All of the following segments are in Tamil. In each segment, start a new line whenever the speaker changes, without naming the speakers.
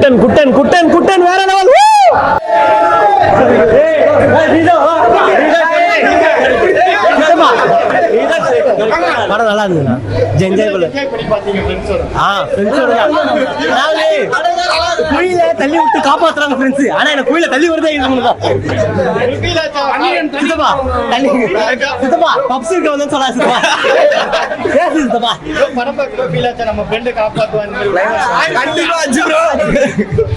குட்டன் குட்டன் குட்டன் குட்டன் வேற லெவல். படம் நல்லா இருந்ததுண்ணா. என்ஜாய் பண்ண குயில தள்ளி விட்டு காப்பாத்துறாங்க ஃப்ரெண்ட்ஸ். ஆனா எனக்கு குயில தள்ளி வருதே இது ஒண்ணுதான். சித்தப்பா பப்ஸ் இருக்க வந்து சொல்லா சித்தப்பா. சித்தப்பா படம் பார்க்க ஃபீல் ஆச்சு. நம்ம ஃப்ரெண்ட் காப்பாத்துவாங்க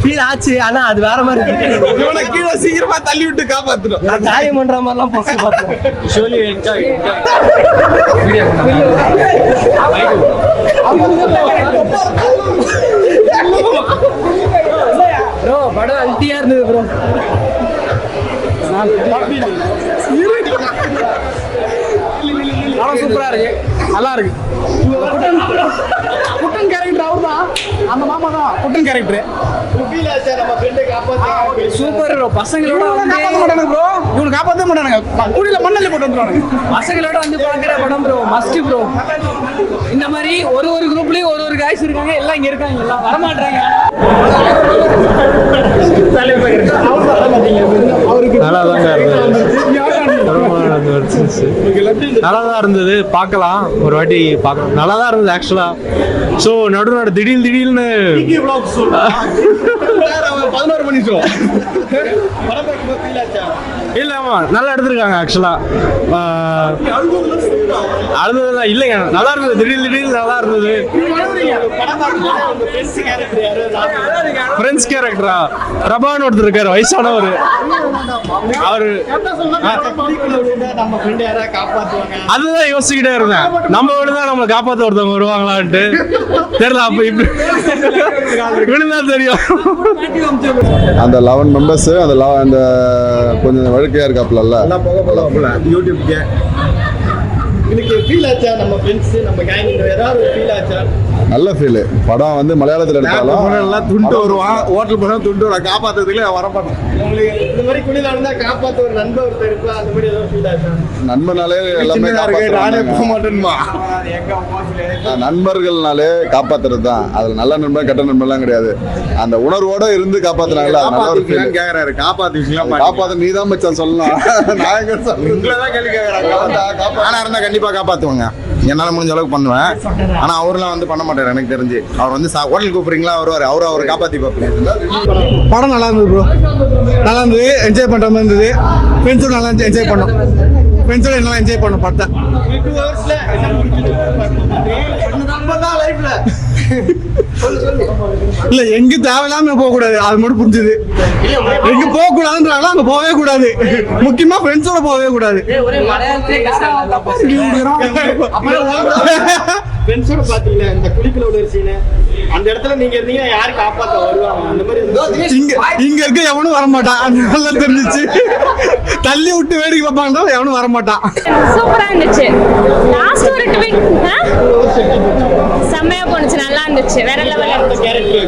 ஃபீல் ஆச்சு. ஆனா அது வேற மாதிரி இவனை கீழே சீக்கிரமா தள்ளி விட்டு காப்பாத்துறோம். காரியம் பண்ற மாதிரிலாம் போஸ்ட் பார்த்தோம். Surely enjoy bro. படம் அல்ட்டியா இருந்தது ப்ரோ. சூப்பரா இருக்கு, நல்லா இருக்கு. குட்டன் கேரக்டர் அவர் தான், அந்த மாமா தான் குட்டன் கேரக்டர். Super bro. பசங்களோட வந்து ப்ரோ இவனு காப்பாற்ற மாட்டானுங்க. குடியில மண்ணல்ல போட்டு வந்துருவானுங்க. பசங்களோட வந்து பாக்குற படம் ப்ரோ, மஸ்ட் ப்ரோ. இந்த மாதிரி ஒரு ஒரு குரூப்லயும் ஒரு ஒரு காய்ஸ் இருக்காங்க. எல்லாம் இங்க இருக்காங்க, எல்லாம் வரமாட்டாங்க.
நல்லாதான் இருந்தது. பார்க்கலாம், ஒரு வாட்டி பார்க்கலாம். நல்லாதான் இருந்தது ஆக்சுவலா. ஸோ நடு திடீர்னு
11 மணி ஷோ
இல்ல. ஆமா நல்லா எடுத்திருக்காங்க ஆக்சுவலா. அழுதுதான் இல்லைங்க, நல்லா இருந்தது. திடீர்னு நல்லா இருந்தது. ஃப்ரெண்ட்ஸ் கேரக்டரா பிரபான்னு ஒருத்தர் இருக்காரு, வயசானவர். அவரு அதுதான் யோசிச்சுக்கிட்டே இருந்தேன். நம்ம விழுதான் நம்மளை காப்பாற்ற ஒருத்தவங்க வருவாங்களான்ட்டு தெரியல. அப்ப இப்படி விழுந்தான் தெரியும்.
அந்த 11 மெம்பர்ஸ் அந்த கொஞ்சம் வழுக்கையா இருக்காப்ல
யூடியூப்க்கு இன்னைக்கு ஃபீல் ஆச்சா? நம்ம ஃப்ரெண்ட்ஸ் நம்ம கேங் ஏதாவது ஃபீல் ஆச்சா?
நல்ல ஃபீல். படம் வந்து மலையாளத்தில் எடுத்தாலும்
துண்டு வருவான், ஹோட்டல் போனா துண்டு வர காப்பாத்துறதுல வரமாட்டோம்.
உங்களுக்கு இந்த மாதிரி குளிர வந்தா காப்பாத்த ஒரு நண்பர் ஒருத்தர் இருப்பா, அந்த மாதிரி ஏதாவது ஃபீல் ஆச்சா?
நண்பனாலே எல்லாமே
நானே போக மாட்டேன்மா.
நண்பர்கள்னாலே காப்பாத்துறது தான். அதுல நல்ல நண்பன் கெட்ட நண்பன்லாம் கிடையாது. அந்த உணர்வோட இருந்து காப்பாத்தினாங்களா அது நல்ல ஒரு ஃபீல்.
கேக்குறாரு காப்பாத்துவீங்களா?
காப்பாத்த நீ தான் மச்சான் சொல்லலாம். நான் எங்க
உங்களதான் கேள்வி கேக்குறாங்க. ஆனா இருந்தா கண்டிப்பா காப்பாத்துவாங்க. என்னால முடிஞ்ச அளவுக்கு பண்ணுவேன். ஆனா அவர்லாம் வந்து பண்ண மாட்டாரு எனக்கு தெரிஞ்சு. அவர் வந்து ஹோட்டல் கூப்பிடுறீங்களா வருவாரு, அவரை காப்பாத்தி பார்ப்பேன்.
படம் நல்லா இருந்தது ப்ரோ. நல்லா இருந்தது, என்ஜாய் பண்ற மாதிரி இருந்தது. ஃப்ரெண்ட்ஸோட நல்லா என்ஜாய் பண்ணோம். ஃப்ரெண்ட்ஸோட நல்லா என்ஜாய் பண்ணோம் படத்தை. இல்ல எங்க தேவையில்லாம போக கூடாது, அது மட்டும் புரிஞ்சுது. எங்க போக கூடாதுன்றாங்களோ அங்க போகவே கூடாது. முக்கியமா ஃப்ரெண்ட்ஸோட போகவே கூடாது.
ஃப்ரெண்ட்ஸோட பாத்தீங்களா இந்த குளிக்கல ஒரு சீன், அந்த இடத்துல நீங்க இருந்தீங்கன்னா யாரு காப்பாத்த வருவாங்க? அந்த மாதிரி
இங்க இருக்க எவனும் வரமாட்டான். அது நல்லா தெரிஞ்சிச்சு. தள்ளி விட்டு வேடிக்கை பார்ப்பாங்க, எவனும் வரமாட்டான்.
சூப்பரா இருந்துச்சு. லாஸ்ட் ஒரு ட்விட் செம்மையா போனுச்சு, நல்லா இருந்துச்சு. வேற லெவல்ல
கேரக்டர்